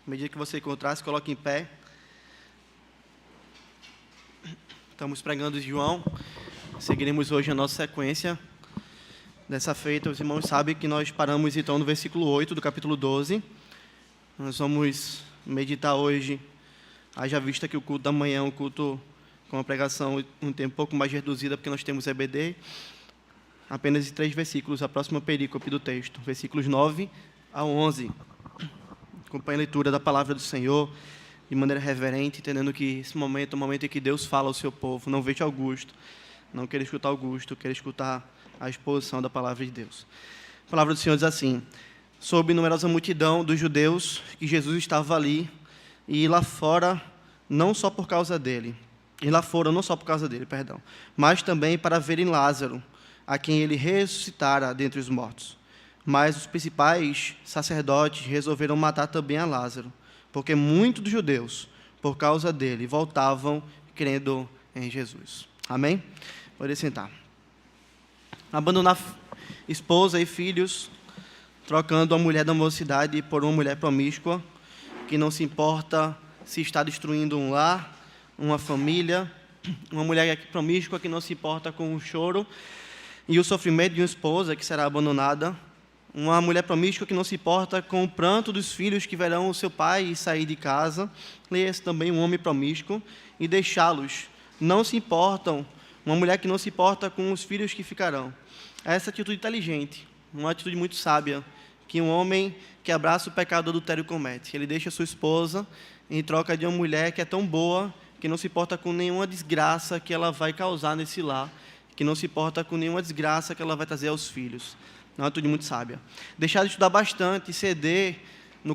À medida que você encontrar, se coloque em pé. Estamos pregando João. Seguiremos hoje a nossa sequência. Dessa feita, os irmãos sabem que nós paramos então no versículo 8 do capítulo 12. Nós vamos meditar hoje, haja vista que o culto da manhã é um culto com uma pregação um tempo um pouco mais reduzida, porque nós temos EBD, apenas em 3 versículos, a próxima perícope do texto, versículos 9 a 11. Acompanhe a leitura da palavra do Senhor de maneira reverente, entendendo que esse momento é o momento em que Deus fala ao seu povo. Não veja Augusto, não queira escutar Augusto, queira escutar a exposição da palavra de Deus. A palavra do Senhor diz assim: soube numerosa multidão dos judeus que Jesus estava ali, e lá fora, não só por causa dele, mas também para verem Lázaro, a quem ele ressuscitara dentre os mortos. Mas os principais sacerdotes resolveram matar também a Lázaro, porque muitos dos judeus, por causa dele, voltavam crendo em Jesus. Amém? Pode sentar. Abandonar esposa e filhos, trocando a mulher da mocidade por uma mulher promíscua, que não se importa se está destruindo um lar, uma família, uma mulher promíscua que não se importa com o choro e o sofrimento de uma esposa que será abandonada, uma mulher promíscua que não se importa com o pranto dos filhos que verão o seu pai sair de casa, leia-se também um homem promíscuo, e deixá-los, não se importam, uma mulher que não se importa com os filhos que ficarão. Essa atitude inteligente, uma atitude muito sábia, que um homem que abraça o pecado do adultério comete. Ele deixa sua esposa em troca de uma mulher que é tão boa, que não se importa com nenhuma desgraça que ela vai causar nesse lar, que não se importa com nenhuma desgraça que ela vai trazer aos filhos. É uma atitude muito sábia. Deixar de estudar bastante, ceder o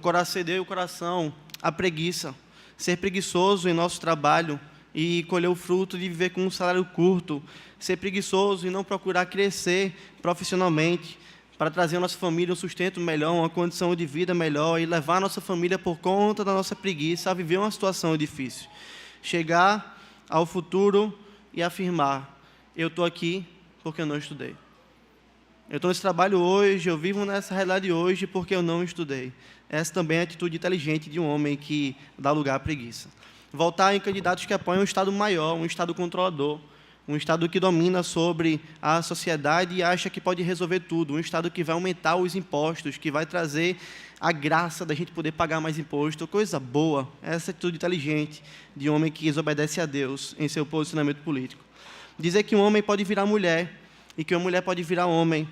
coração à preguiça, ser preguiçoso em nosso trabalho e colher o fruto de viver com um salário curto, ser preguiçoso e não procurar crescer profissionalmente, para trazer à nossa família um sustento melhor, uma condição de vida melhor e levar a nossa família, por conta da nossa preguiça, a viver uma situação difícil. Chegar ao futuro e afirmar: eu estou aqui porque eu não estudei. Eu estou nesse trabalho hoje, eu vivo nessa realidade hoje porque eu não estudei. Essa também é a atitude inteligente de um homem que dá lugar à preguiça. Voltar em candidatos que apoiam um Estado maior, um Estado controlador, um Estado que domina sobre a sociedade e acha que pode resolver tudo, um Estado que vai aumentar os impostos, que vai trazer a graça da gente poder pagar mais imposto, coisa boa. Essa atitude inteligente de um homem que desobedece a Deus em seu posicionamento político. Dizer que um homem pode virar mulher e que uma mulher pode virar homem.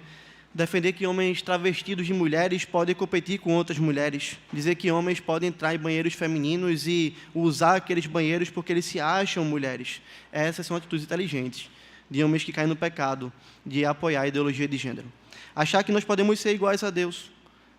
Defender que homens travestidos de mulheres podem competir com outras mulheres. Dizer que homens podem entrar em banheiros femininos e usar aqueles banheiros porque eles se acham mulheres. Essas são atitudes inteligentes de homens que caem no pecado de apoiar a ideologia de gênero. Achar que nós podemos ser iguais a Deus,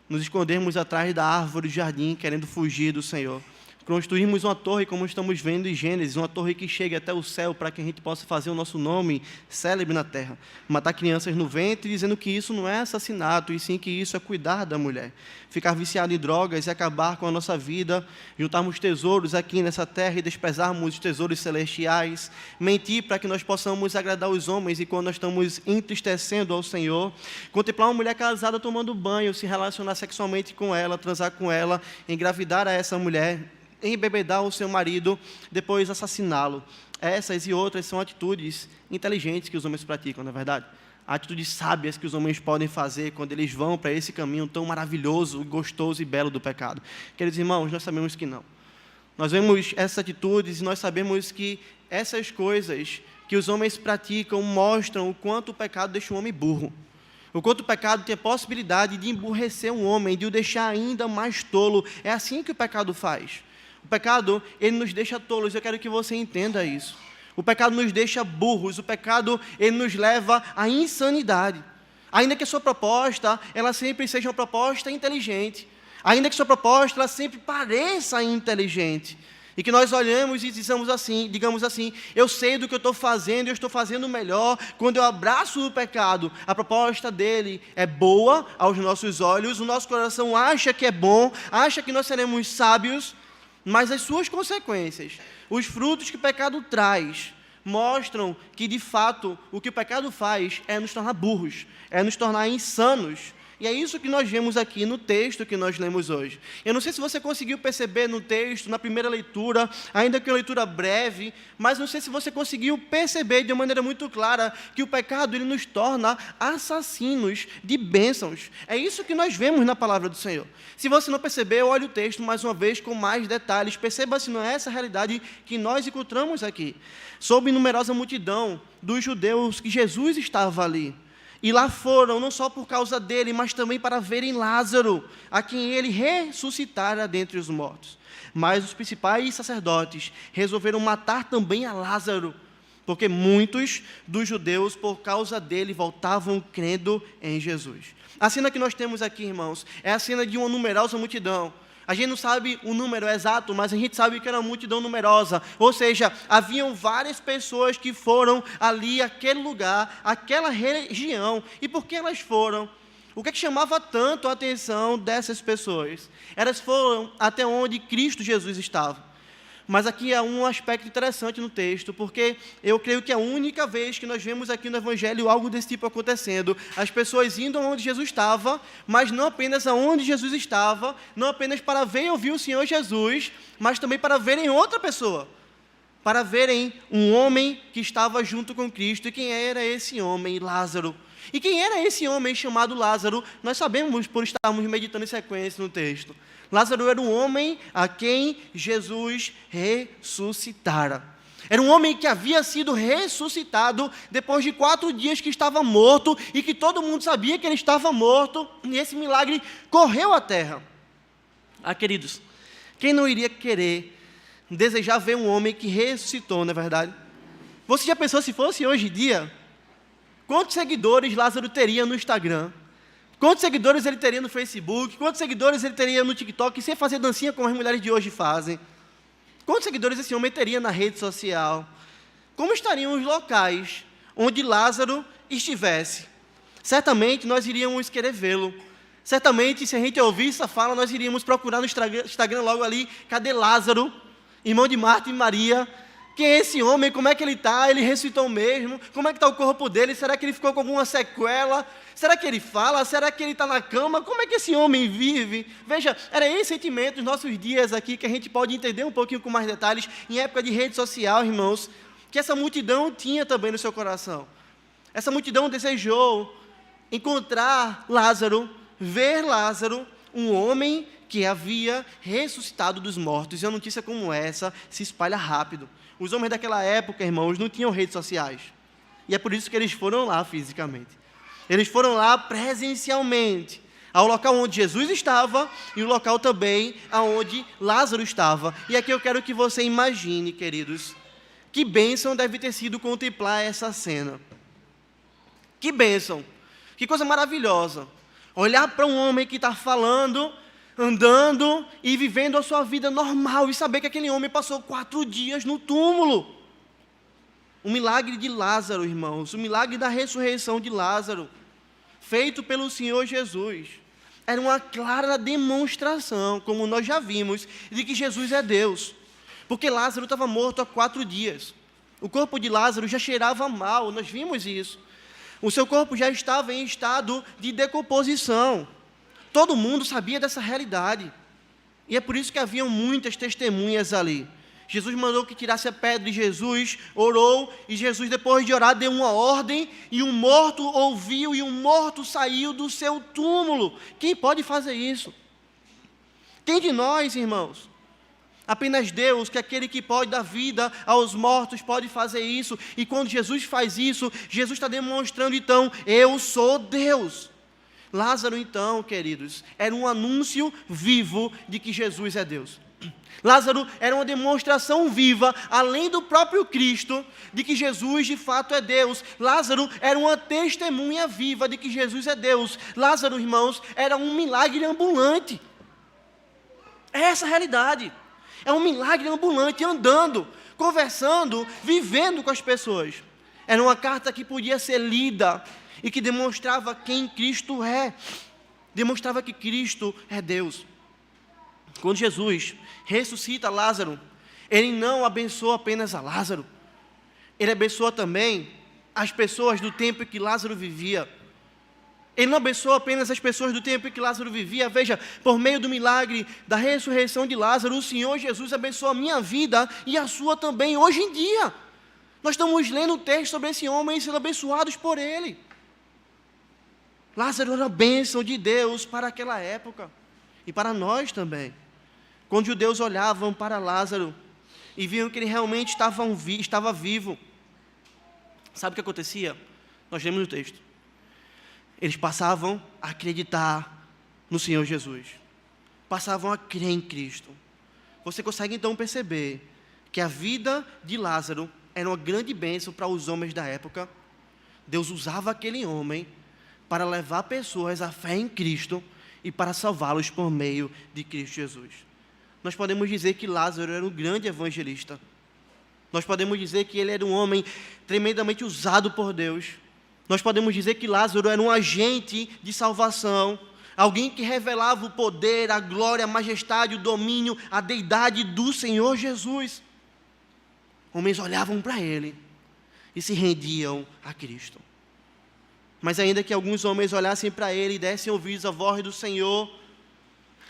nos escondermos atrás da árvore do jardim, querendo fugir do Senhor. Construirmos uma torre, como estamos vendo em Gênesis, uma torre que chegue até o céu para que a gente possa fazer o nosso nome célebre na terra. Matar crianças no ventre, dizendo que isso não é assassinato, e sim que isso é cuidar da mulher. Ficar viciado em drogas e acabar com a nossa vida, juntarmos tesouros aqui nessa terra e desprezarmos os tesouros celestiais. Mentir para que nós possamos agradar os homens e quando nós estamos entristecendo ao Senhor. Contemplar uma mulher casada tomando banho, se relacionar sexualmente com ela, transar com ela, engravidar a essa mulher, embebedar o seu marido, depois assassiná-lo. Essas e outras são atitudes inteligentes que os homens praticam, não é verdade? Atitudes sábias que os homens podem fazer quando eles vão para esse caminho tão maravilhoso, gostoso e belo do pecado. Queridos irmãos, nós sabemos que não. Nós vemos essas atitudes e nós sabemos que essas coisas que os homens praticam mostram o quanto o pecado deixa o homem burro. O quanto o pecado tem a possibilidade de emburrecer um homem, de o deixar ainda mais tolo. É assim que o pecado faz. O pecado, ele nos deixa tolos, eu quero que você entenda isso. O pecado nos deixa burros, o pecado, ele nos leva à insanidade. Ainda que a sua proposta, ela sempre seja uma proposta inteligente. Ainda que a sua proposta, ela sempre pareça inteligente. E que nós olhamos e digamos assim, eu sei do que eu estou fazendo, eu estou fazendo melhor. Quando eu abraço o pecado, a proposta dele é boa aos nossos olhos, o nosso coração acha que é bom, acha que nós seremos sábios, mas as suas consequências, os frutos que o pecado traz, mostram que, de fato, o que o pecado faz é nos tornar burros, é nos tornar insanos, E é isso que nós vemos aqui no texto que nós lemos hoje. Eu não sei se você conseguiu perceber no texto, na primeira leitura, ainda que uma leitura breve, mas não sei se você conseguiu perceber de uma maneira muito clara que o pecado ele nos torna assassinos de bênçãos. É isso que nós vemos na palavra do Senhor. Se você não percebeu, olhe o texto mais uma vez com mais detalhes. Perceba se não é essa a realidade que nós encontramos aqui. Sob numerosa multidão dos judeus que Jesus estava ali. E lá foram, não só por causa dele, mas também para verem Lázaro, a quem ele ressuscitara dentre os mortos. Mas os principais sacerdotes resolveram matar também a Lázaro, porque muitos dos judeus, por causa dele, voltavam crendo em Jesus. A cena que nós temos aqui, irmãos, é a cena de uma numerosa multidão. A gente não sabe o número exato, mas a gente sabe que era uma multidão numerosa. Ou seja, haviam várias pessoas que foram ali, àquele lugar, àquela região. E por que elas foram? O que chamava tanto a atenção dessas pessoas? Elas foram até onde Cristo Jesus estava. Mas aqui há um aspecto interessante no texto, porque eu creio que é a única vez que nós vemos aqui no Evangelho algo desse tipo acontecendo. As pessoas indo aonde Jesus estava, mas não apenas aonde Jesus estava, não apenas para ver e ouvir o Senhor Jesus, mas também para verem outra pessoa, para verem um homem que estava junto com Cristo. E quem era esse homem? Lázaro. E quem era esse homem chamado Lázaro? Nós sabemos por estarmos meditando em sequência no texto. Lázaro era um homem a quem Jesus ressuscitara. Era um homem que havia sido ressuscitado depois de 4 dias que estava morto e que todo mundo sabia que ele estava morto, e esse milagre correu à terra. Queridos, quem não iria querer, desejar ver um homem que ressuscitou, não é verdade? Você já pensou se fosse hoje em dia? Quantos seguidores Lázaro teria no Instagram? Quantos seguidores ele teria no Facebook? Quantos seguidores ele teria no TikTok, sem fazer dancinha como as mulheres de hoje fazem? Quantos seguidores esse homem teria na rede social? Como estariam os locais onde Lázaro estivesse? Certamente nós iríamos querer vê-lo. Certamente, se a gente ouvir essa fala, nós iríamos procurar no Instagram logo ali, cadê Lázaro, irmão de Marta e Maria? Quem é esse homem? Como é que ele está? Ele ressuscitou mesmo? Como é que está o corpo dele? Será que ele ficou com alguma sequela? Será que ele fala? Será que ele está na cama? Como é que esse homem vive? Veja, era esse sentimento nos nossos dias aqui, que a gente pode entender um pouquinho com mais detalhes, em época de rede social, irmãos, que essa multidão tinha também no seu coração. Essa multidão desejou encontrar Lázaro, ver Lázaro, um homem que havia ressuscitado dos mortos. E uma notícia como essa se espalha rápido. Os homens daquela época, irmãos, não tinham redes sociais. E é por isso que eles foram lá fisicamente. Eles foram lá presencialmente, ao local onde Jesus estava e o local também onde Lázaro estava. E aqui eu quero que você imagine, queridos, que bênção deve ter sido contemplar essa cena. Que bênção, que coisa maravilhosa. Olhar para um homem que está falando, andando e vivendo a sua vida normal e saber que aquele homem passou 4 dias no túmulo. O milagre de Lázaro, irmãos, o milagre da ressurreição de Lázaro, feito pelo Senhor Jesus, era uma clara demonstração, como nós já vimos, de que Jesus é Deus. Porque Lázaro estava morto há 4 dias. O corpo de Lázaro já cheirava mal, nós vimos isso. O seu corpo já estava em estado de decomposição. Todo mundo sabia dessa realidade. E é por isso que haviam muitas testemunhas ali. Jesus mandou que tirasse a pedra e Jesus orou. E Jesus, depois de orar, deu uma ordem. E um morto ouviu e um morto saiu do seu túmulo. Quem pode fazer isso? Quem de nós, irmãos? Apenas Deus, que é aquele que pode dar vida aos mortos, pode fazer isso. E quando Jesus faz isso, Jesus está demonstrando, então, eu sou Deus. Lázaro, então, queridos, era um anúncio vivo de que Jesus é Deus. Lázaro era uma demonstração viva, além do próprio Cristo, de que Jesus de fato é Deus. Lázaro era uma testemunha viva de que Jesus é Deus. Lázaro, irmãos, era um milagre ambulante. É essa a realidade. É um milagre ambulante, andando, conversando, vivendo com as pessoas. Era uma carta que podia ser lida e que demonstrava quem Cristo é. Demonstrava que Cristo é Deus. Quando Jesus ressuscita Lázaro, Ele não abençoa apenas a Lázaro. Ele abençoa também as pessoas do tempo em que Lázaro vivia. Ele não abençoou apenas as pessoas do tempo em que Lázaro vivia. Veja, por meio do milagre da ressurreição de Lázaro, o Senhor Jesus abençoou a minha vida e a sua também, hoje em dia. Nós estamos lendo um texto sobre esse homem e sendo abençoados por ele. Lázaro era a bênção de Deus para aquela época e para nós também. Quando os judeus olhavam para Lázaro e viam que ele realmente estava vivo, sabe o que acontecia? Nós lemos no texto. Eles passavam a acreditar no Senhor Jesus. Passavam a crer em Cristo. Você consegue então perceber que a vida de Lázaro era uma grande bênção para os homens da época. Deus usava aquele homem para levar pessoas à fé em Cristo e para salvá-los por meio de Cristo Jesus. Nós podemos dizer que Lázaro era um grande evangelista. Nós podemos dizer que ele era um homem tremendamente usado por Deus. Nós podemos dizer que Lázaro era um agente de salvação, alguém que revelava o poder, a glória, a majestade, o domínio, a deidade do Senhor Jesus. Homens olhavam para ele e se rendiam a Cristo. Mas ainda que alguns homens olhassem para ele e dessem ouvidos à voz do Senhor,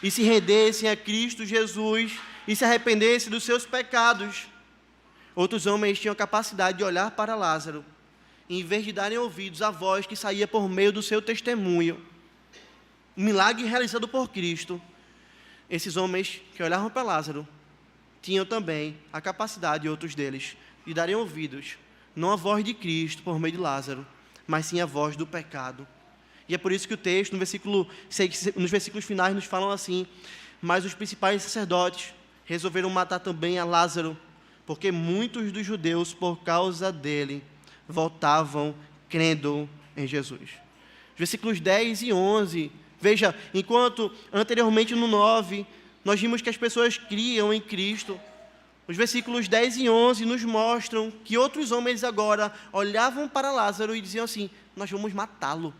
e se rendessem a Cristo Jesus, e se arrependessem dos seus pecados, outros homens tinham a capacidade de olhar para Lázaro, e em vez de darem ouvidos à voz que saía por meio do seu testemunho, um milagre realizado por Cristo, esses homens que olhavam para Lázaro, tinham também a capacidade, outros deles, de darem ouvidos, não à voz de Cristo por meio de Lázaro, mas sim à voz do pecado. E é por isso que o texto, nos versículos finais, nos falam assim: mas os principais sacerdotes resolveram matar também a Lázaro, porque muitos dos judeus, por causa dele, voltavam crendo em Jesus. Os versículos 10 e 11, veja, enquanto anteriormente no 9, nós vimos que as pessoas criam em Cristo, os versículos 10 e 11 nos mostram que outros homens agora olhavam para Lázaro e diziam assim: nós vamos matá-lo.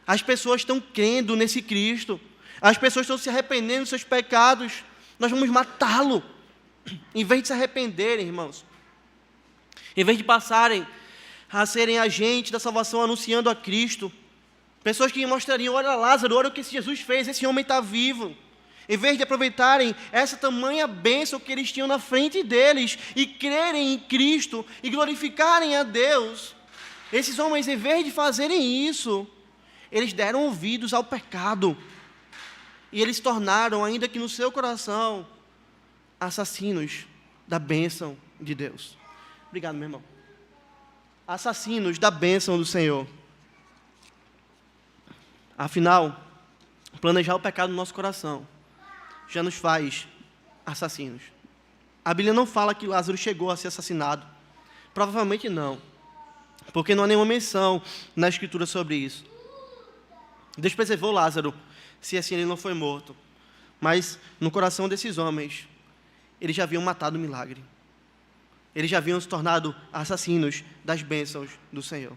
As pessoas estão crendo nesse Cristo, as pessoas estão se arrependendo dos seus pecados, nós vamos matá-lo. Em vez de se arrependerem, irmãos, em vez de passarem a serem agentes da salvação anunciando a Cristo, pessoas que mostrariam: olha Lázaro, olha o que esse Jesus fez, esse homem está vivo. Em vez de aproveitarem essa tamanha bênção que eles tinham na frente deles e crerem em Cristo e glorificarem a Deus, esses homens, em vez de fazerem isso, eles deram ouvidos ao pecado. E eles se tornaram, ainda que no seu coração, assassinos da bênção de Deus. Obrigado, meu irmão. Assassinos da bênção do Senhor. Afinal, planejar o pecado no nosso coração já nos faz assassinos. A Bíblia não fala que Lázaro chegou a ser assassinado. Provavelmente não, porque não há nenhuma menção na Escritura sobre isso. Deus preservou Lázaro, se assim ele não foi morto. Mas no coração desses homens, eles já haviam matado o milagre. Eles já haviam se tornado assassinos das bênçãos do Senhor.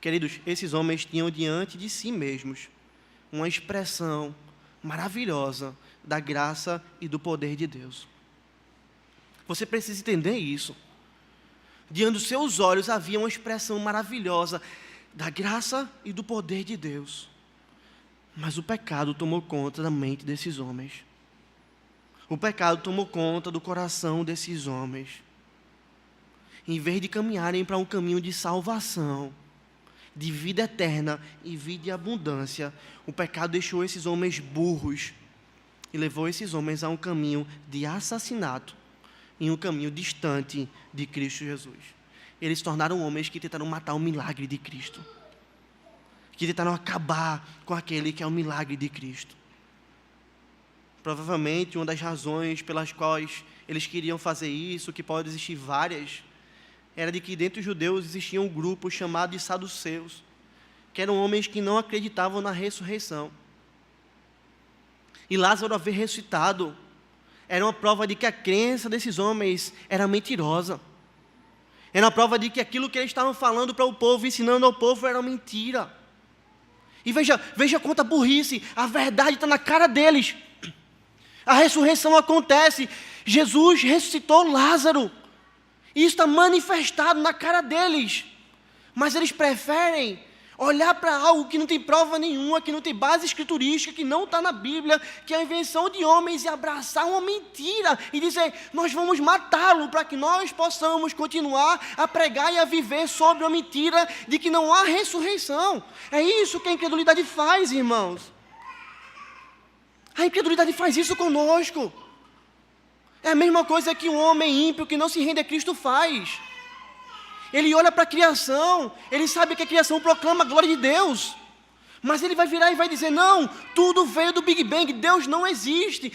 Queridos, esses homens tinham diante de si mesmos uma expressão maravilhosa da graça e do poder de Deus. Você precisa entender isso. Diante dos seus olhos havia uma expressão maravilhosa da graça e do poder de Deus. Mas o pecado tomou conta da mente desses homens. O pecado tomou conta do coração desses homens. Em vez de caminharem para um caminho de salvação, de vida eterna e vida em abundância, o pecado deixou esses homens burros e levou esses homens a um caminho de assassinato, em um caminho distante de Cristo Jesus. Eles se tornaram homens que tentaram matar o milagre de Cristo, que tentaram acabar com aquele que é o milagre de Cristo. Provavelmente, uma das razões pelas quais eles queriam fazer isso, que pode existir várias, era de que dentro dos judeus existia um grupo chamado de saduceus, que eram homens que não acreditavam na ressurreição. E Lázaro haver ressuscitado era uma prova de que a crença desses homens era mentirosa. Era uma prova de que aquilo que eles estavam falando para o povo, ensinando ao povo, era mentira. E veja quanta burrice, a verdade está na cara deles. A ressurreição acontece, Jesus ressuscitou Lázaro. E isso está manifestado na cara deles. Mas eles preferem Olhar para algo que não tem prova nenhuma, que não tem base escriturística, que não está na Bíblia, que é a invenção de homens, e abraçar uma mentira e dizer, nós vamos matá-lo para que nós possamos continuar a pregar e a viver sobre a mentira de que não há ressurreição. É isso que a incredulidade faz, irmãos. A incredulidade faz isso conosco. É a mesma coisa que um homem ímpio que não se rende a Cristo faz. Ele olha para a criação, ele sabe que a criação proclama a glória de Deus, mas ele vai virar e vai dizer, não, tudo veio do Big Bang, Deus não existe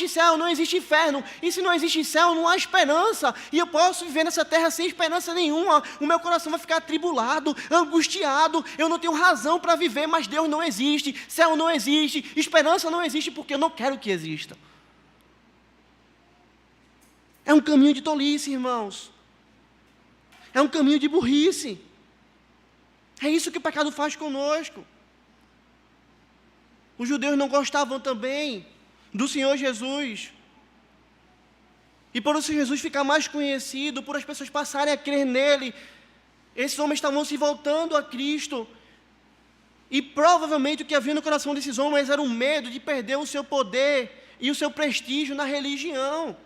céu, não existe inferno, e se não existe céu, não há esperança, e eu posso viver nessa terra sem esperança nenhuma, o meu coração vai ficar atribulado, angustiado, eu não tenho razão para viver, mas Deus não existe, céu não existe, esperança não existe, porque eu não quero que exista. É um caminho de tolice, irmãos. É um caminho de burrice. É isso que o pecado faz conosco. Os judeus não gostavam também do Senhor Jesus. E por o Senhor Jesus ficar mais conhecido, por as pessoas passarem a crer nele, esses homens estavam se voltando a Cristo. E provavelmente o que havia no coração desses homens era o medo de perder o seu poder e o seu prestígio na religião.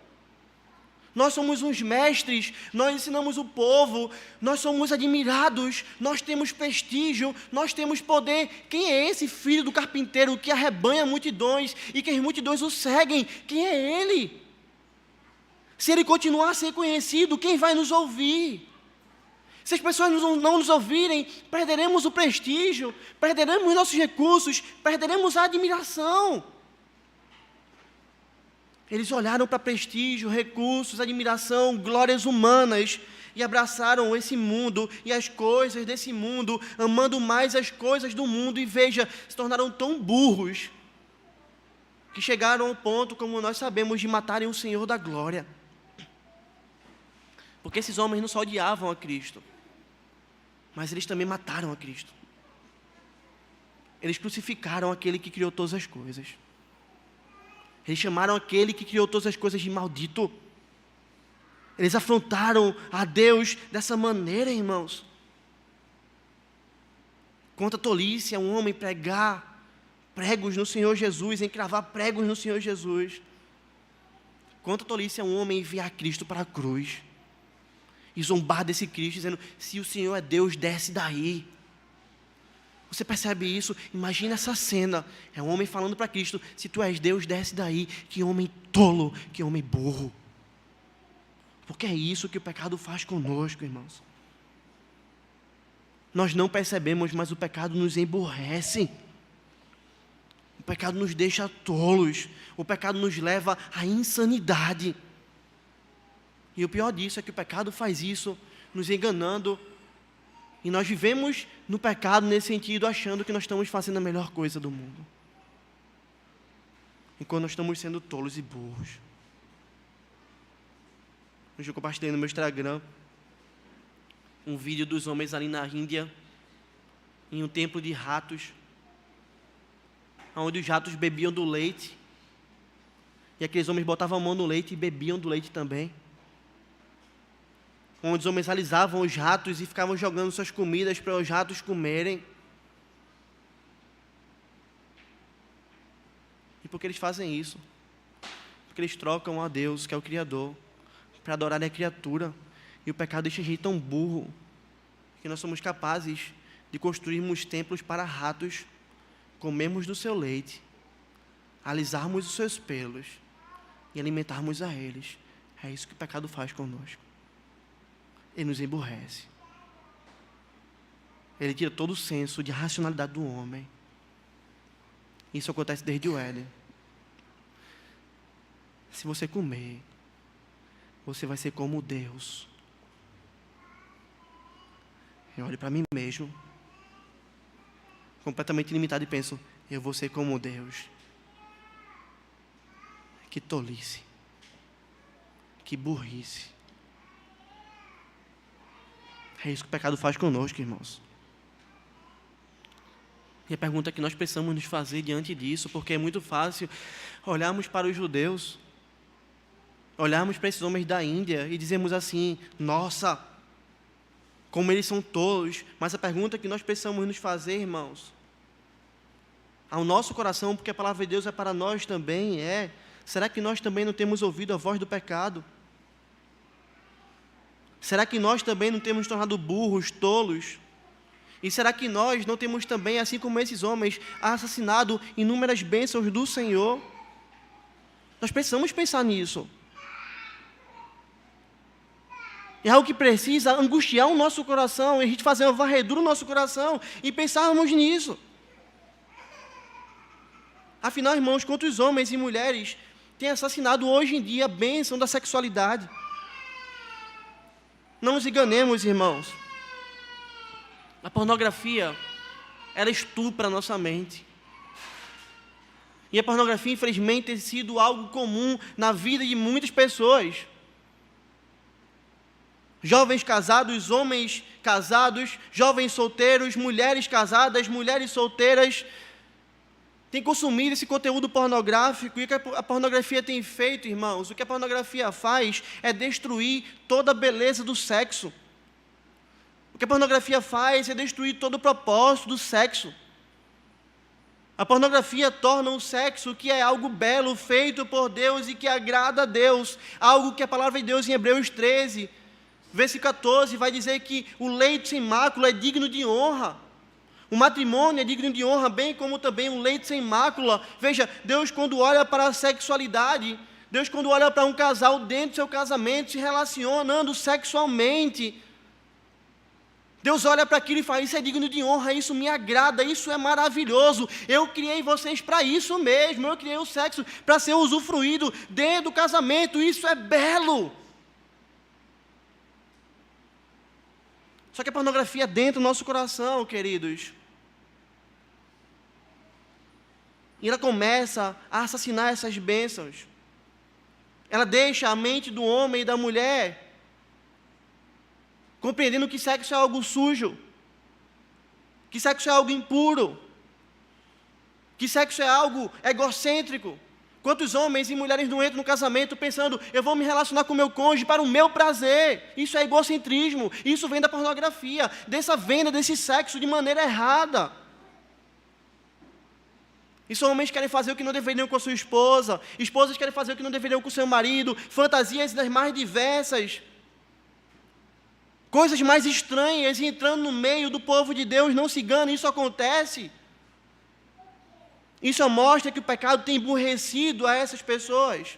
Nós somos uns mestres, nós ensinamos o povo, nós somos admirados, nós temos prestígio, nós temos poder. Quem é esse filho do carpinteiro que arrebanha multidões e que as multidões o seguem? Quem é ele? Se ele continuar a ser conhecido, quem vai nos ouvir? Se as pessoas não nos ouvirem, perderemos o prestígio, perderemos nossos recursos, perderemos a admiração. Eles olharam para prestígio, recursos, admiração, glórias humanas e abraçaram esse mundo e as coisas desse mundo, amando mais as coisas do mundo, e veja, se tornaram tão burros que chegaram ao ponto, como nós sabemos, de matarem o Senhor da glória. Porque esses homens não só odiavam a Cristo, mas eles também mataram a Cristo. Eles crucificaram aquele que criou todas as coisas. Eles chamaram aquele que criou todas as coisas de maldito. Eles afrontaram a Deus dessa maneira, irmãos. Quanta tolice é um homem pregar pregos no Senhor Jesus, encravar pregos no Senhor Jesus. Quanta tolice é um homem enviar Cristo para a cruz e zombar desse Cristo, dizendo, se o Senhor é Deus, desce daí. Você percebe isso? Imagina essa cena. É um homem falando para Cristo, se tu és Deus, desce daí. Que homem tolo, que homem burro. Porque é isso que o pecado faz conosco, irmãos. Nós não percebemos, mas o pecado nos emburrece. O pecado nos deixa tolos. O pecado nos leva à insanidade. E o pior disso é que o pecado faz isso, nos enganando. E nós vivemos no pecado nesse sentido, achando que nós estamos fazendo a melhor coisa do mundo. Enquanto nós estamos sendo tolos e burros. Hoje eu compartilhei no meu Instagram um vídeo dos homens ali na Índia, em um templo de ratos, onde os ratos bebiam do leite, e aqueles homens botavam a mão no leite e bebiam do leite também. Onde os homens alisavam os ratos e ficavam jogando suas comidas para os ratos comerem. E por que eles fazem isso? Porque eles trocam a Deus, que é o Criador, para adorar a criatura. E o pecado deixa a gente tão burro que nós somos capazes de construirmos templos para ratos, comermos do seu leite, alisarmos os seus pelos e alimentarmos a eles. É isso que o pecado faz conosco. Ele nos emburrece. Ele tira todo o senso de racionalidade do homem. Isso acontece desde o Éden. Se você comer, você vai ser como Deus. Eu olho para mim mesmo, completamente limitado, e penso, eu vou ser como Deus. Que tolice. Que burrice. É isso que o pecado faz conosco, irmãos. E a pergunta que nós precisamos nos fazer diante disso, porque é muito fácil olharmos para os judeus, olharmos para esses homens da Índia e dizermos assim, nossa, como eles são tolos. Mas a pergunta que nós precisamos nos fazer, irmãos, ao nosso coração, porque a palavra de Deus é para nós também, será que nós também não temos ouvido a voz do pecado? Será que nós também não temos nos tornado burros, tolos? E será que nós não temos também, assim como esses homens, assassinado inúmeras bênçãos do Senhor? Nós precisamos pensar nisso. É algo que precisa angustiar o nosso coração, e a gente fazer uma varredura no nosso coração e pensarmos nisso. Afinal, irmãos, quantos homens e mulheres têm assassinado hoje em dia a bênção da sexualidade? Não nos enganemos, irmãos. A pornografia, ela estupra a nossa mente. E a pornografia, infelizmente, tem sido algo comum na vida de muitas pessoas. Jovens casados, homens casados, jovens solteiros, mulheres casadas, mulheres solteiras, têm consumido esse conteúdo pornográfico. E o que a pornografia tem feito, irmãos? O que a pornografia faz é destruir toda a beleza do sexo. O que a pornografia faz é destruir todo o propósito do sexo. A pornografia torna o sexo, que é algo belo, feito por Deus e que agrada a Deus, algo que a palavra de Deus em Hebreus 13, versículo 14, vai dizer que o leito sem mácula é digno de honra. O matrimônio é digno de honra, bem como também o leito sem mácula. Veja, Deus, quando olha para a sexualidade, Deus, quando olha para um casal dentro do seu casamento, se relacionando sexualmente, Deus olha para aquilo e fala: isso é digno de honra, isso me agrada, isso é maravilhoso. Eu criei vocês para isso mesmo, eu criei o sexo para ser usufruído dentro do casamento, isso é belo. Só que a pornografia é dentro do nosso coração, queridos. E ela começa a assassinar essas bênçãos. Ela deixa a mente do homem e da mulher compreendendo que sexo é algo sujo, que sexo é algo impuro, que sexo é algo egocêntrico. Quantos homens e mulheres não entram no casamento pensando: eu vou me relacionar com o meu cônjuge para o meu prazer? Isso é egocentrismo, isso vem da pornografia, dessa venda desse sexo de maneira errada. E são homens que querem fazer o que não deveriam com a sua esposa, esposas que querem fazer o que não deveriam com o seu marido, fantasias das mais diversas, coisas mais estranhas, entrando no meio do povo de Deus. Não se engane, isso acontece. Isso mostra que o pecado tem emburrecido a essas pessoas.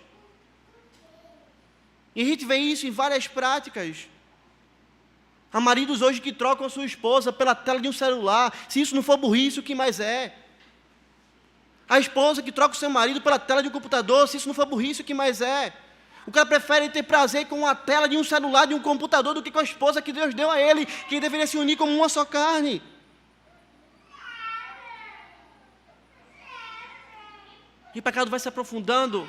E a gente vê isso em várias práticas. Há maridos hoje que trocam a sua esposa pela tela de um celular. Se isso não for burrice, o que mais é? A esposa que troca o seu marido pela tela de um computador. Se isso não for burrice, o que mais é? O cara prefere ter prazer com a tela de um celular, de um computador, do que com a esposa que Deus deu a ele, que deveria se unir como uma só carne. E o pecado vai se aprofundando.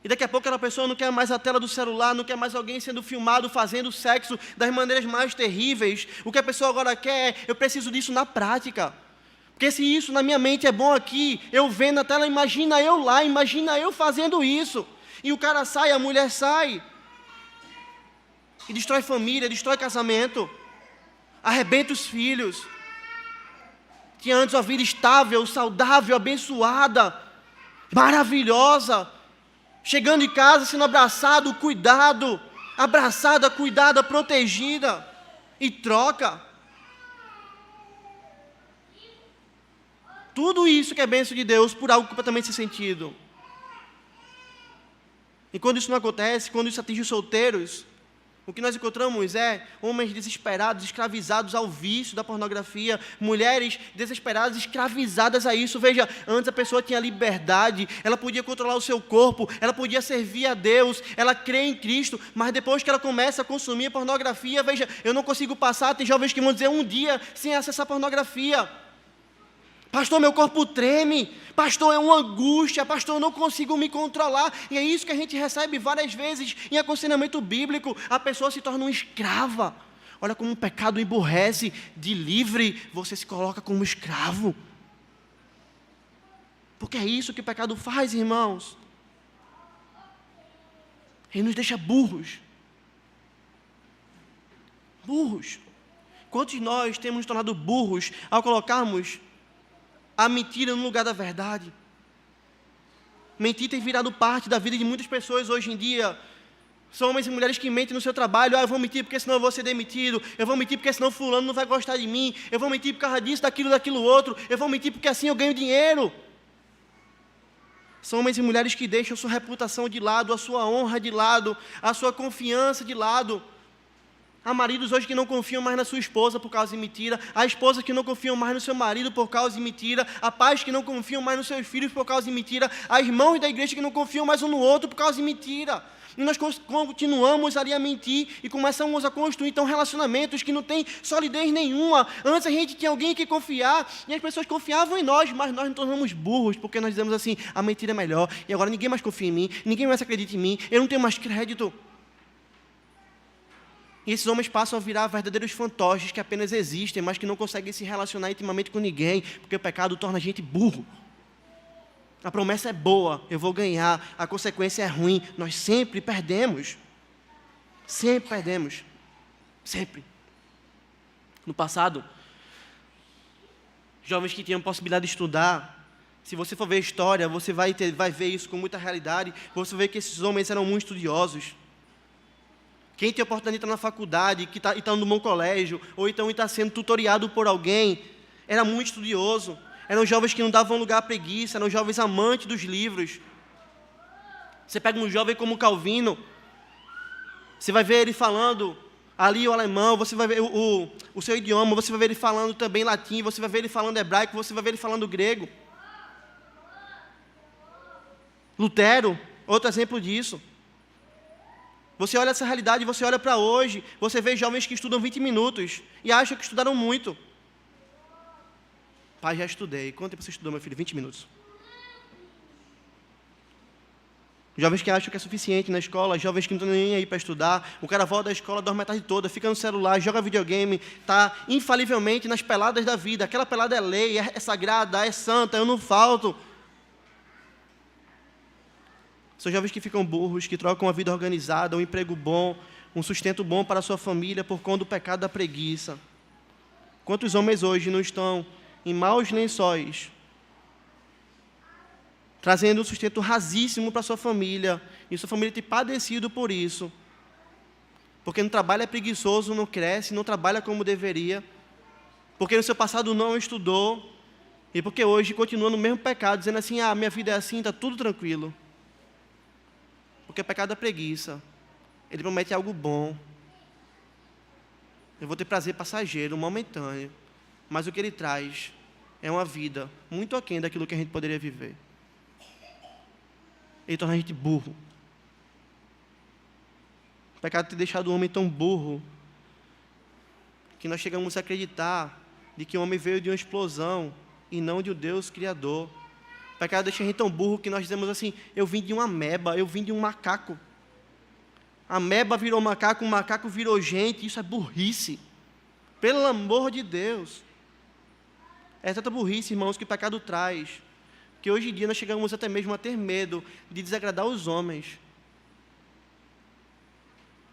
E daqui a pouco aquela pessoa não quer mais a tela do celular, não quer mais alguém sendo filmado, fazendo sexo das maneiras mais terríveis. O que a pessoa agora quer é: eu preciso disso na prática. Porque se isso na minha mente é bom aqui, eu vendo a tela, imagina eu lá, imagina eu fazendo isso. E o cara sai, a mulher sai, e destrói família, destrói casamento, arrebenta os filhos. Tinha antes uma vida estável, saudável, abençoada, maravilhosa, chegando em casa, sendo abraçado, cuidado, abraçada, cuidada, protegida, e troca. Tudo isso que é bênção de Deus por algo completamente sem sentido. E quando isso não acontece, quando isso atinge os solteiros, o que nós encontramos é homens desesperados, escravizados ao vício da pornografia, mulheres desesperadas, escravizadas a isso. Veja, antes a pessoa tinha liberdade, ela podia controlar o seu corpo, ela podia servir a Deus, ela crê em Cristo, mas depois que ela começa a consumir a pornografia, veja, eu não consigo passar, tem jovens que vão dizer, um dia sem acessar a pornografia. Pastor, meu corpo treme. Pastor, é uma angústia. Pastor, eu não consigo me controlar. E é isso que a gente recebe várias vezes em aconselhamento bíblico. A pessoa se torna uma escrava. Olha como o pecado emburrece. De livre, você se coloca como escravo. Porque é isso que o pecado faz, irmãos. Ele nos deixa burros. Burros. Quantos de nós temos nos tornado burros ao colocarmos a mentira no lugar da verdade? Mentir tem virado parte da vida de muitas pessoas hoje em dia. São homens e mulheres que mentem no seu trabalho. Eu vou mentir porque senão eu vou ser demitido. Eu vou mentir porque senão fulano não vai gostar de mim. Eu vou mentir por causa disso, daquilo outro. Eu vou mentir porque assim eu ganho dinheiro. São homens e mulheres que deixam sua reputação de lado, a sua honra de lado, a sua confiança de lado. Há maridos hoje que não confiam mais na sua esposa por causa de mentira. Há esposas que não confiam mais no seu marido por causa de mentira. Há pais que não confiam mais nos seus filhos por causa de mentira. Há irmãos da igreja que não confiam mais um no outro por causa de mentira. E nós continuamos ali a mentir e começamos a construir então relacionamentos que não têm solidez nenhuma. Antes a gente tinha alguém que confiar e as pessoas confiavam em nós, mas nós nos tornamos burros porque nós dizemos assim, a mentira é melhor e agora ninguém mais confia em mim, ninguém mais acredita em mim, eu não tenho mais crédito. E esses homens passam a virar verdadeiros fantoches que apenas existem, mas que não conseguem se relacionar intimamente com ninguém, porque o pecado torna a gente burro. A promessa é boa, eu vou ganhar, a consequência é ruim, nós sempre perdemos. Sempre perdemos. Sempre. No passado, jovens que tinham possibilidade de estudar, se você for ver a história, você vai ver isso com muita realidade, você vai ver que esses homens eram muito estudiosos. Quem tem a oportunidade de estar na faculdade, que está no bom colégio, ou então está sendo tutoriado por alguém, era muito estudioso. Eram jovens que não davam lugar à preguiça, eram jovens amantes dos livros. Você pega um jovem como Calvino, você vai ver ele falando ali o alemão, você vai ver o seu idioma, você vai ver ele falando também latim, você vai ver ele falando hebraico, você vai ver ele falando grego. Lutero, outro exemplo disso. Você olha essa realidade, você olha para hoje, você vê jovens que estudam 20 minutos e acham que estudaram muito. Pai, já estudei. Quanto tempo você estudou, meu filho? 20 minutos. Jovens que acham que é suficiente na escola, jovens que não estão nem aí para estudar. O cara volta da escola, dorme a tarde toda, fica no celular, joga videogame, está infalivelmente nas peladas da vida. Aquela pelada é lei, é sagrada, é santa, eu não falto. São jovens que ficam burros, que trocam uma vida organizada, um emprego bom, um sustento bom para a sua família por conta do pecado da preguiça. Quantos homens hoje não estão em maus lençóis, trazendo um sustento rasíssimo para a sua família, e sua família tem padecido por isso, porque no trabalho é preguiçoso, não cresce, não trabalha como deveria, porque no seu passado não estudou, e porque hoje continua no mesmo pecado, dizendo assim, minha vida é assim, está tudo tranquilo. Porque o pecado da preguiça, ele promete algo bom. Eu vou ter prazer passageiro, momentâneo, mas o que ele traz é uma vida muito aquém daquilo que a gente poderia viver. Ele torna a gente burro. O pecado tem deixado o homem tão burro que nós chegamos a acreditar de que o homem veio de uma explosão e não de um Deus Criador. O pecado deixa a gente tão burro que nós dizemos assim, eu vim de uma ameba, eu vim de um macaco. A ameba virou macaco, o macaco virou gente, isso é burrice. Pelo amor de Deus. É tanta burrice, irmãos, que o pecado traz, que hoje em dia nós chegamos até mesmo a ter medo de desagradar os homens.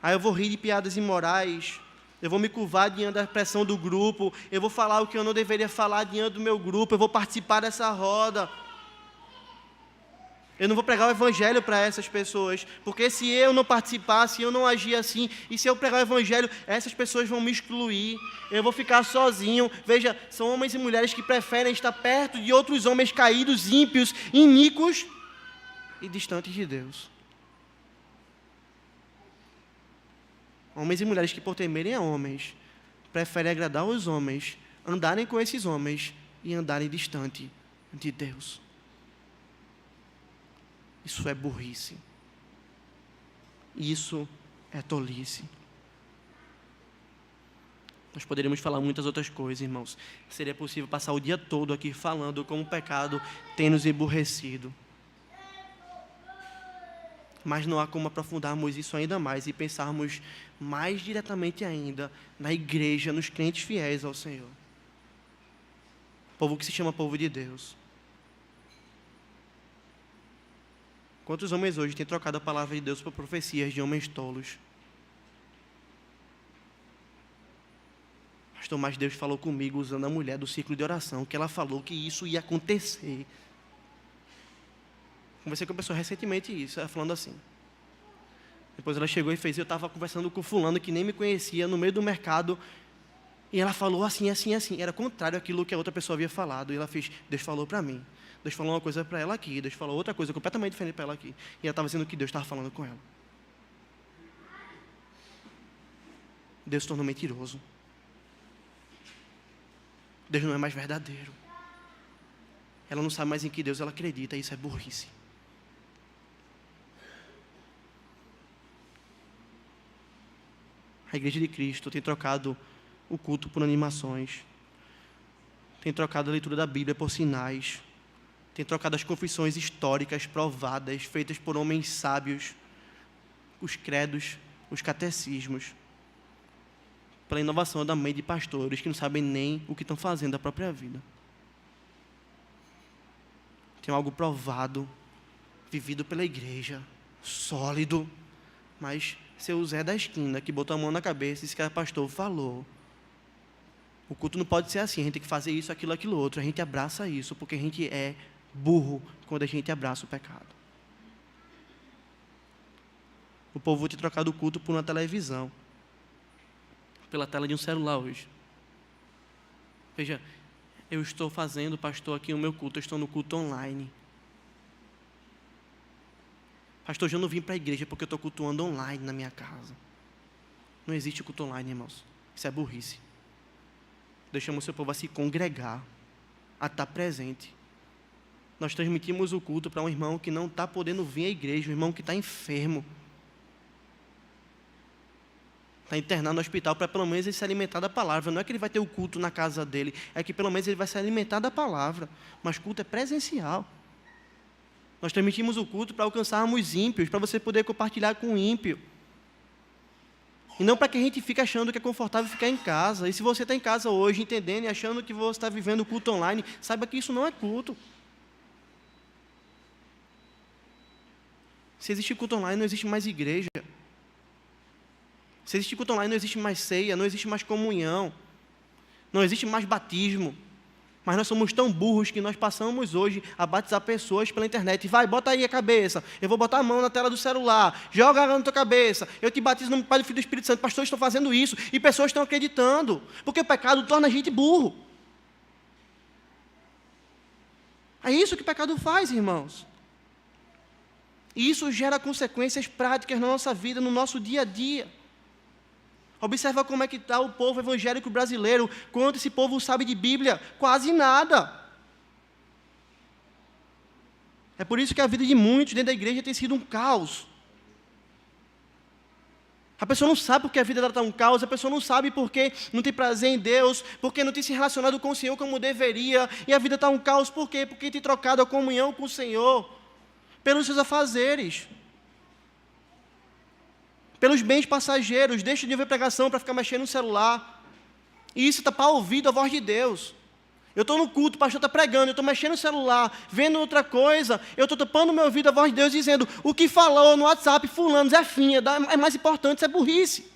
Aí eu vou rir de piadas imorais, eu vou me curvar diante da pressão do grupo, eu vou falar o que eu não deveria falar diante do meu grupo, eu vou participar dessa roda. Eu não vou pregar o evangelho para essas pessoas, porque se eu não participar, se eu não agir assim, e se eu pregar o evangelho, essas pessoas vão me excluir, eu vou ficar sozinho. Veja, são homens e mulheres que preferem estar perto de outros homens caídos, ímpios, iníquos e distantes de Deus. Homens e mulheres que, por temerem a homens, preferem agradar os homens, andarem com esses homens e andarem distante de Deus. Isso é burrice. Isso é tolice. Nós poderíamos falar muitas outras coisas, irmãos. Seria possível passar o dia todo aqui falando como o pecado tem nos emburrecido. Mas não há como aprofundarmos isso ainda mais e pensarmos mais diretamente ainda na igreja, nos crentes fiéis ao Senhor. Povo que se chama povo de Deus. Quantos homens hoje têm trocado a palavra de Deus por profecias de homens tolos? Pastor, mas Deus falou comigo usando a mulher do círculo de oração, que ela falou que isso ia acontecer. Conversei com a pessoa recentemente isso, ela falando assim. Depois ela chegou e fez, eu estava conversando com fulano que nem me conhecia no meio do mercado, e ela falou assim, assim, assim. Era contrário àquilo que a outra pessoa havia falado. E ela fez, Deus falou para mim. Deus falou uma coisa para ela aqui, Deus falou outra coisa completamente diferente para ela aqui. E ela estava dizendo que Deus estava falando com ela. Deus se tornou mentiroso. Deus não é mais verdadeiro. Ela não sabe mais em que Deus ela acredita, isso é burrice. A Igreja de Cristo tem trocado o culto por animações, tem trocado a leitura da Bíblia por sinais, tem trocado as confissões históricas provadas, feitas por homens sábios, os credos, os catecismos, pela inovação da mente de pastores que não sabem nem o que estão fazendo da própria vida. Tem algo provado, vivido pela igreja, sólido, mas seu Zé da esquina, que botou a mão na cabeça e disse que era pastor, falou. O culto não pode ser assim, a gente tem que fazer isso, aquilo, aquilo outro. A gente abraça isso, porque a gente é burro quando a gente abraça o pecado. O povo tem trocado o culto por uma televisão, pela tela de um celular hoje. Veja, eu estou fazendo, pastor, aqui o meu culto, eu estou no culto online. Pastor, eu não vim para a igreja porque eu estou cultuando online na minha casa. Não existe culto online, irmãos. Isso é burrice. Deixamos o seu povo a se congregar, a estar presente. Nós transmitimos o culto para um irmão que não está podendo vir à igreja, um irmão que está enfermo. Está internado no hospital para pelo menos ele se alimentar da palavra. Não é que ele vai ter o culto na casa dele, é que pelo menos ele vai se alimentar da palavra. Mas culto é presencial. Nós transmitimos o culto para alcançarmos ímpios, para você poder compartilhar com o ímpio. E não para que a gente fique achando que é confortável ficar em casa. E se você está em casa hoje, entendendo e achando que você está vivendo o culto online, saiba que isso não é culto. Se existe culto online, não existe mais igreja. Se existe culto online, não existe mais ceia, não existe mais comunhão, não existe mais batismo. Mas nós somos tão burros que nós passamos hoje a batizar pessoas pela internet. Vai, bota aí a cabeça. Eu vou botar a mão na tela do celular. Joga na tua cabeça. Eu te batizo no nome do Pai, do Filho e do Espírito Santo. Pastor, estou fazendo isso. E pessoas estão acreditando. Porque o pecado torna a gente burro. É isso que o pecado faz, irmãos. E isso gera consequências práticas na nossa vida, no nosso dia a dia. Observa como é que está o povo evangélico brasileiro. Quanto esse povo sabe de Bíblia? Quase nada. É por isso que a vida de muitos dentro da igreja tem sido um caos. A pessoa não sabe porque a vida dela está um caos, a pessoa não sabe porque não tem prazer em Deus, porque não tem se relacionado com o Senhor como deveria, e a vida está um caos por quê? Porque tem trocado a comunhão com o Senhor pelos seus afazeres, pelos bens passageiros. Deixa de ouvir pregação para ficar mexendo no celular. E isso está para ouvir a voz de Deus. Eu estou no culto, o pastor está pregando, eu estou mexendo no celular, vendo outra coisa, eu estou tapando meu ouvido a voz de Deus, dizendo, o que falou no WhatsApp, fulano, Zé Finha, é mais importante, isso é burrice.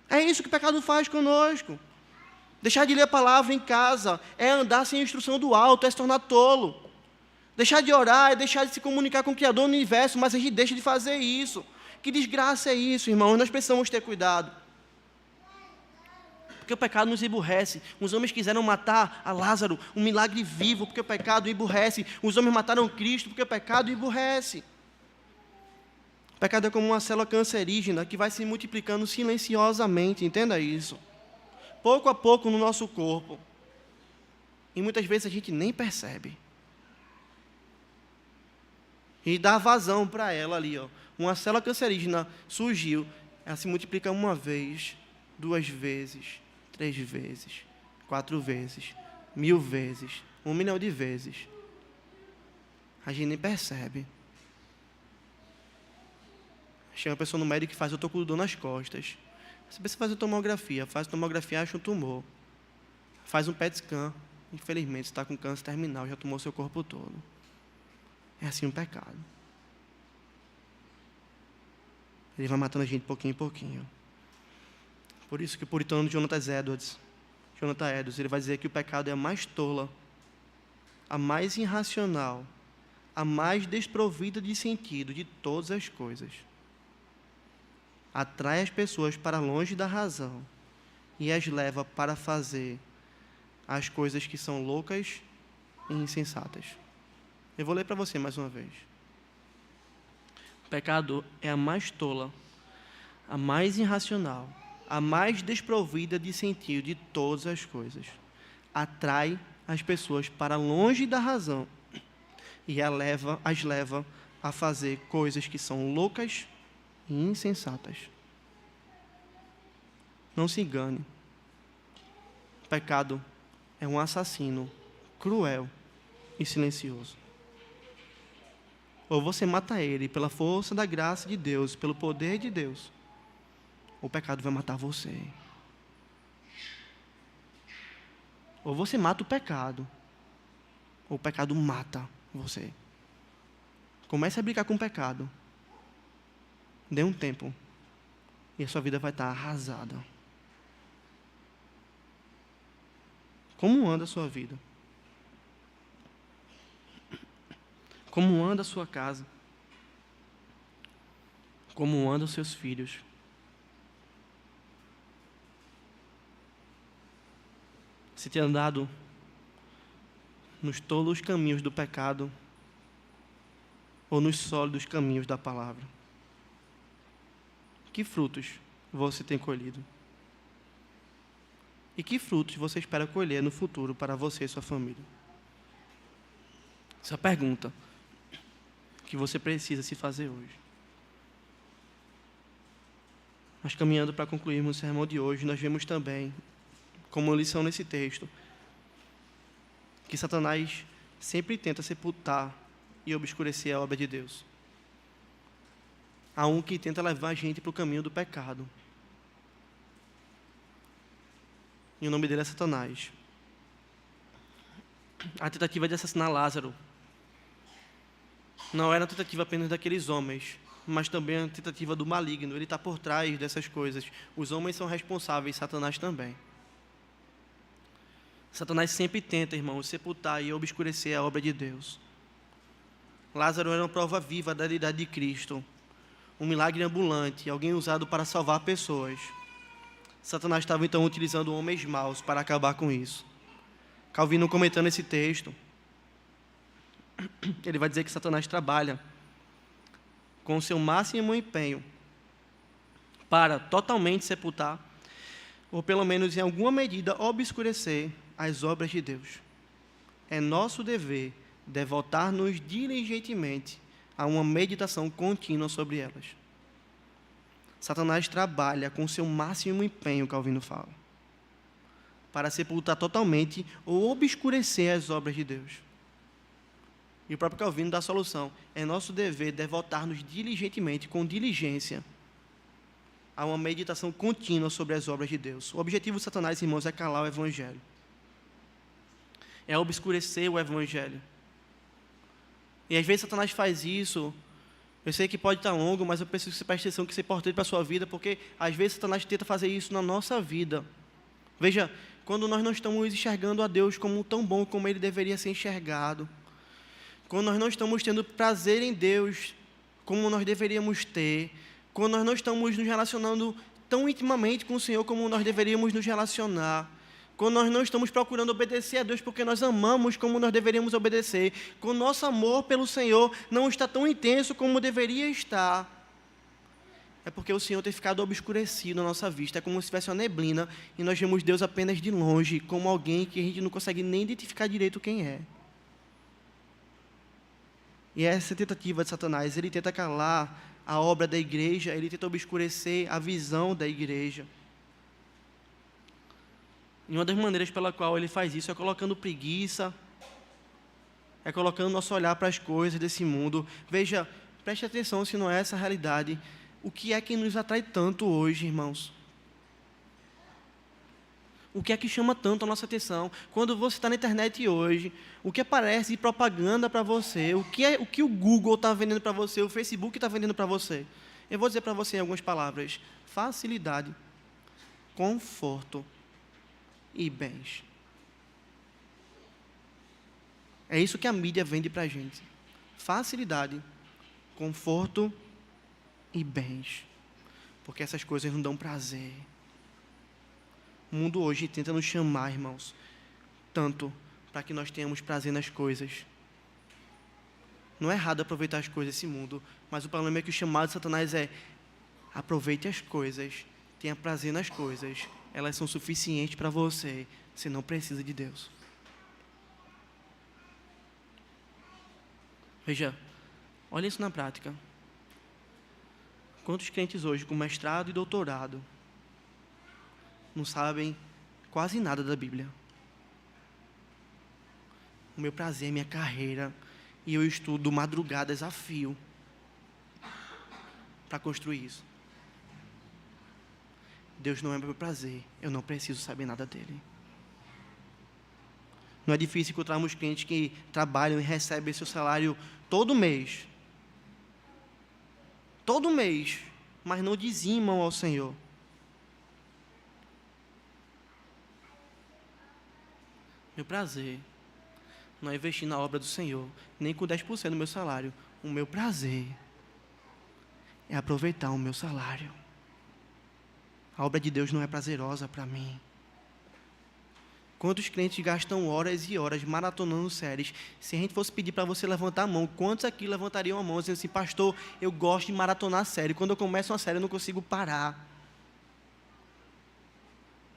É isso que o pecado faz conosco. Deixar de ler a palavra em casa é andar sem a instrução do alto, é se tornar tolo. Deixar de orar é deixar de se comunicar com o Criador do universo, mas a gente deixa de fazer isso. Que desgraça é isso, irmãos? Nós precisamos ter cuidado. Porque o pecado nos emburrece. Os homens quiseram matar a Lázaro, um milagre vivo, porque o pecado emburrece. Os homens mataram Cristo, porque o pecado emburrece. O pecado é como uma célula cancerígena que vai se multiplicando silenciosamente, entenda isso. Pouco a pouco no nosso corpo. E muitas vezes a gente nem percebe. E dá vazão para ela ali, ó. Uma célula cancerígena surgiu, ela se multiplica uma vez, 2 vezes, 3 vezes, 4 vezes, 1000 vezes, 1 milhão de vezes. A gente nem percebe. Chega uma pessoa no médico que faz, eu estou com dor nas costas. Você faz a tomografia, acha um tumor. Faz um PET scan, infelizmente, você está com câncer terminal, já tomou seu corpo todo. É assim um pecado. Ele vai matando a gente pouquinho em pouquinho. Por isso que o puritano Jonathan Edwards, ele vai dizer que o pecado é a mais tola, a mais irracional, a mais desprovida de sentido de todas as coisas. Atrai as pessoas para longe da razão e as leva para fazer as coisas que são loucas e insensatas. Eu vou ler para você mais uma vez. O pecado é a mais tola, a mais irracional, a mais desprovida de sentido de todas as coisas. Atrai as pessoas para longe da razão e as leva a fazer coisas que são loucas e insensatas. Não se engane. O pecado é um assassino cruel e silencioso. Ou você mata ele pela força da graça de Deus, pelo poder de Deus, o pecado vai matar você. Ou você mata o pecado, ou o pecado mata você. Comece a brincar com o pecado. Dê um tempo, e a sua vida vai estar arrasada. Como anda a sua vida? Como anda a sua casa? Como andam os seus filhos? Se tem andado nos tolos caminhos do pecado ou nos sólidos caminhos da palavra? Que frutos você tem colhido? E que frutos você espera colher no futuro para você e sua família? Essa é a pergunta que você precisa se fazer hoje. Mas caminhando para concluirmos o sermão de hoje, nós vemos também, como lição nesse texto, que Satanás sempre tenta sepultar e obscurecer a obra de Deus. Há um que tenta levar a gente para o caminho do pecado. E o nome dele é Satanás. A tentativa de assassinar Lázaro não era a tentativa apenas daqueles homens, mas também a tentativa do maligno. Ele está por trás dessas coisas. Os homens são responsáveis, Satanás também. Satanás sempre tenta, irmãos, sepultar e obscurecer a obra de Deus. Lázaro era uma prova viva da deidade de Cristo, um milagre ambulante, alguém usado para salvar pessoas. Satanás estava então utilizando homens maus para acabar com isso. Calvino, comentando esse texto, ele vai dizer que Satanás trabalha com o seu máximo empenho para totalmente sepultar, ou pelo menos em alguma medida obscurecer as obras de Deus. É nosso dever devotar-nos diligentemente a uma meditação contínua sobre elas. Satanás trabalha com o seu máximo empenho, Calvino fala, para sepultar totalmente ou obscurecer as obras de Deus. E o próprio Calvino dá a solução. É nosso dever devotar-nos diligentemente, com diligência, a uma meditação contínua sobre as obras de Deus. O objetivo de Satanás, irmãos, é calar o Evangelho. É obscurecer o Evangelho. E às vezes Satanás faz isso. Eu sei que pode estar longo, mas eu preciso que você preste atenção, que isso é importante para a sua vida, porque às vezes Satanás tenta fazer isso na nossa vida. Veja, quando nós não estamos enxergando a Deus como tão bom como Ele deveria ser enxergado, quando nós não estamos tendo prazer em Deus como nós deveríamos ter, quando nós não estamos nos relacionando tão intimamente com o Senhor como nós deveríamos nos relacionar, quando nós não estamos procurando obedecer a Deus porque nós amamos como nós deveríamos obedecer, quando nosso amor pelo Senhor não está tão intenso como deveria estar, é porque o Senhor tem ficado obscurecido na nossa vista. É como se tivesse uma neblina e nós vemos Deus apenas de longe, como alguém que a gente não consegue nem identificar direito quem é. E essa tentativa de Satanás, ele tenta calar a obra da igreja, ele tenta obscurecer a visão da igreja. E uma das maneiras pela qual ele faz isso é colocando preguiça, é colocando nosso olhar para as coisas desse mundo. Veja, preste atenção se não é essa a realidade. O que é que nos atrai tanto hoje, irmãos? O que é que chama tanto a nossa atenção? Quando você está na internet hoje, o que aparece de propaganda para você, o que o Google está vendendo para você, o Facebook está vendendo para você? Eu vou dizer para você em algumas palavras: facilidade. conforto e bens. É isso que a mídia vende para a gente. Facilidade, conforto e bens. Porque essas coisas não dão prazer. O mundo hoje tenta nos chamar, irmãos, tanto para que nós tenhamos prazer nas coisas. Não é errado aproveitar as coisas desse mundo, mas o problema é que o chamado de Satanás é: aproveite as coisas, tenha prazer nas coisas, elas são suficientes para você, você não precisa de Deus. Veja, olha isso na prática. Quantos crentes hoje com mestrado e doutorado não sabem quase nada da Bíblia? O meu prazer é minha carreira, e eu estudo madrugadas a fio para construir isso. Deus não é meu prazer, eu não preciso saber nada dele. Não é difícil encontrarmos crentes que trabalham e recebem seu salário todo mês, mas não dizimam ao Senhor. Meu prazer não é investir na obra do Senhor, nem com 10% do meu salário. O meu prazer é aproveitar o meu salário. A obra de Deus não é prazerosa para mim. Quantos crentes gastam horas e horas maratonando séries? Se a gente fosse pedir para você levantar a mão, quantos aqui levantariam a mão dizendo assim: pastor, eu gosto de maratonar série. Quando eu começo uma série eu não consigo parar.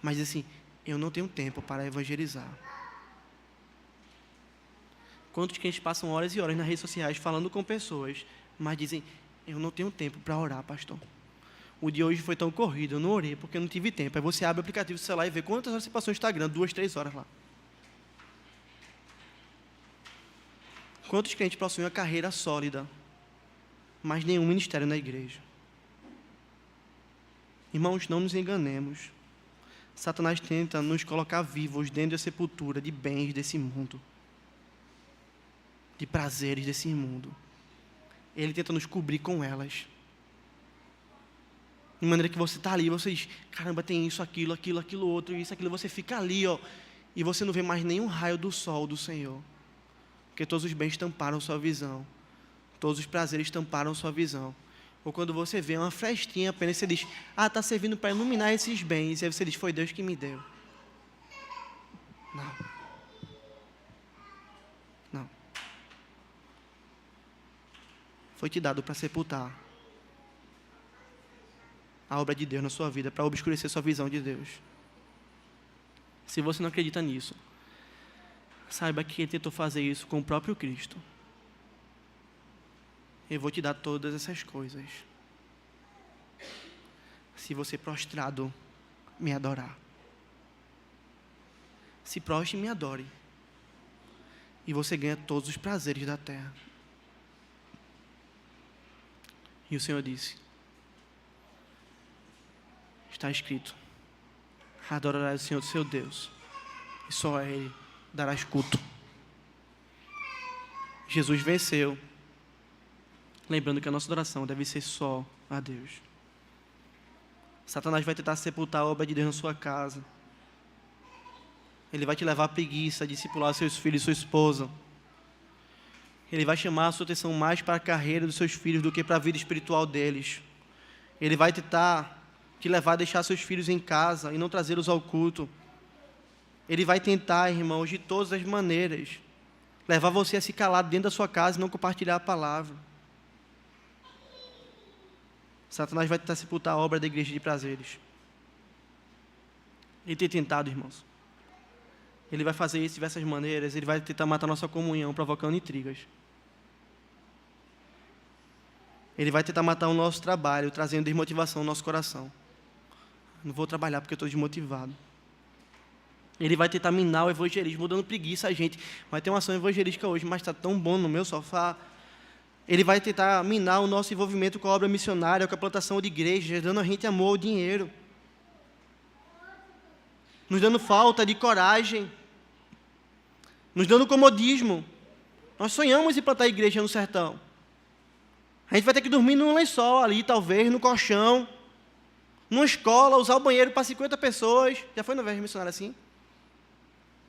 Mas assim, eu não tenho tempo para evangelizar. Quantos crentes passam horas e horas nas redes sociais falando com pessoas, mas dizem: eu não tenho tempo para orar, pastor. O dia hoje foi tão corrido, eu não orei porque eu não tive tempo. Aí você abre o aplicativo do celular e vê quantas horas você passou no Instagram, 2, 3 horas lá. Quantos crentes possuem uma carreira sólida, mas nenhum ministério na igreja? Irmãos, não nos enganemos. Satanás tenta nos colocar vivos dentro da sepultura de bens desse mundo, de prazeres desse mundo. Ele tenta nos cobrir com elas. De maneira que você está ali, você diz: caramba, tem isso, aquilo, outro, isso, aquilo. Você fica ali, e você não vê mais nenhum raio do sol do Senhor. Porque todos os bens tamparam sua visão. Todos os prazeres tamparam sua visão. Ou quando você vê uma frestinha apenas, você diz: está servindo para iluminar esses bens. E aí você diz: foi Deus que me deu. Não. Foi te dado para sepultar a obra de Deus na sua vida, para obscurecer sua visão de Deus. Se você não acredita nisso, saiba que Ele tentou fazer isso com o próprio Cristo. Eu vou te dar todas essas coisas, se você prostrado me adorar. Se prostre e me adore, e você ganha todos os prazeres da terra. E o Senhor disse: está escrito: adorarás o Senhor seu Deus, e só a Ele darás culto. Jesus venceu, lembrando que a nossa adoração deve ser só a Deus. Satanás vai tentar sepultar a obra de Deus na sua casa. Ele vai te levar à preguiça, a discipular seus filhos e sua esposa. Ele vai chamar a sua atenção mais para a carreira dos seus filhos do que para a vida espiritual deles. Ele vai tentar te levar a deixar seus filhos em casa e não trazê-los ao culto. Ele vai tentar, irmãos, de todas as maneiras, levar você a se calar dentro da sua casa e não compartilhar a palavra. Satanás vai tentar sepultar a obra da igreja de prazeres. Ele tem tentado, irmãos. Ele vai fazer isso de diversas maneiras. Ele vai tentar matar nossa comunhão, provocando intrigas. Ele vai tentar matar o nosso trabalho, trazendo desmotivação ao nosso coração. Não vou trabalhar porque eu estou desmotivado. Ele vai tentar minar o evangelismo, dando preguiça a gente. Vai ter uma ação evangelística hoje, mas está tão bom no meu sofá. Ele vai tentar minar o nosso envolvimento com a obra missionária, com a plantação de igrejas, dando a gente amor ao dinheiro, nos dando falta de coragem, nos dando comodismo. Nós sonhamos em plantar igreja no sertão. A gente vai ter que dormir num lençol ali, talvez, no colchão, Numa escola, usar o banheiro para 50 pessoas. Já foi na viagem missionária assim?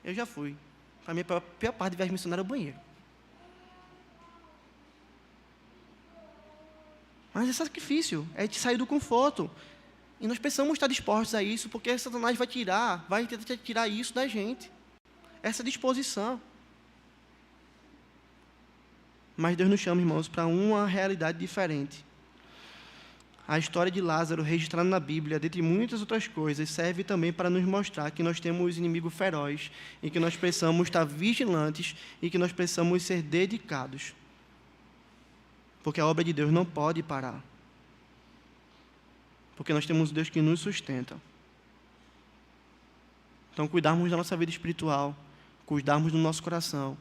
Eu já fui. Para mim, a pior parte de viagem missionária é o banheiro. Mas é sacrifício, é te sair do conforto. E nós precisamos estar dispostos a isso, porque Satanás vai tentar tirar isso da gente. Essa disposição. Mas Deus nos chama, irmãos, para uma realidade diferente. A história de Lázaro, registrada na Bíblia, dentre muitas outras coisas, serve também para nos mostrar que nós temos um inimigo feroz e que nós precisamos estar vigilantes e que nós precisamos ser dedicados. Porque a obra de Deus não pode parar. Porque nós temos um Deus que nos sustenta. Então, cuidarmos da nossa vida espiritual, cuidarmos do nosso coração,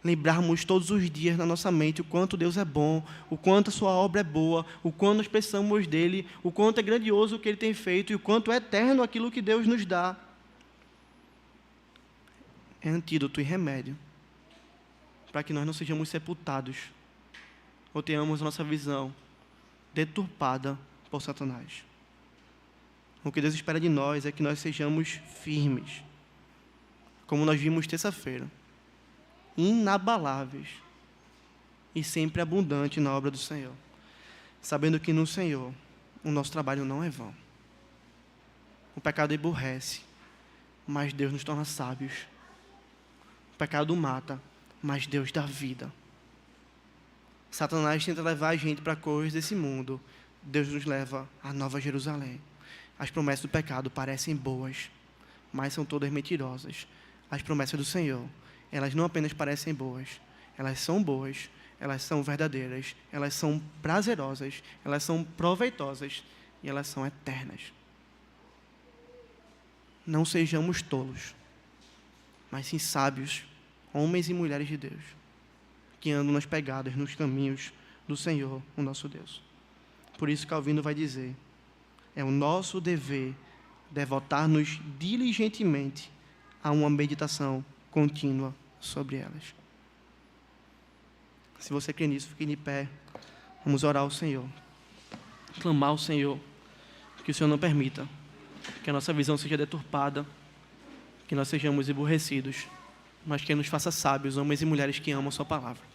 lembrarmos todos os dias na nossa mente o quanto Deus é bom, o quanto a sua obra é boa, o quanto nós precisamos dele, o quanto é grandioso o que ele tem feito e o quanto é eterno aquilo que Deus nos dá. É antídoto e remédio para que nós não sejamos sepultados ou tenhamos a nossa visão deturpada por Satanás. O que Deus espera de nós é que nós sejamos firmes, como nós vimos terça-feira, inabaláveis e sempre abundantes na obra do Senhor, sabendo que no Senhor o nosso trabalho não é vão. O pecado aborrece, mas Deus nos torna sábios. O pecado mata, mas Deus dá vida. Satanás tenta levar a gente para coisas desse mundo. Deus nos leva à Nova Jerusalém. As promessas do pecado parecem boas, mas são todas mentirosas. As promessas do Senhor, elas não apenas parecem boas, elas são verdadeiras, elas são prazerosas, elas são proveitosas e elas são eternas. Não sejamos tolos, mas sim sábios, homens e mulheres de Deus, que andam nas pegadas, nos caminhos do Senhor, o nosso Deus. Por isso Calvino vai dizer, é o nosso dever devotar-nos diligentemente a uma meditação contínua sobre elas. Se você crê nisso, fique de pé. Vamos orar ao Senhor. Clamar ao Senhor, que o Senhor não permita que a nossa visão seja deturpada, que nós sejamos emburrecidos, mas que Ele nos faça sábios, homens e mulheres que amam a sua palavra.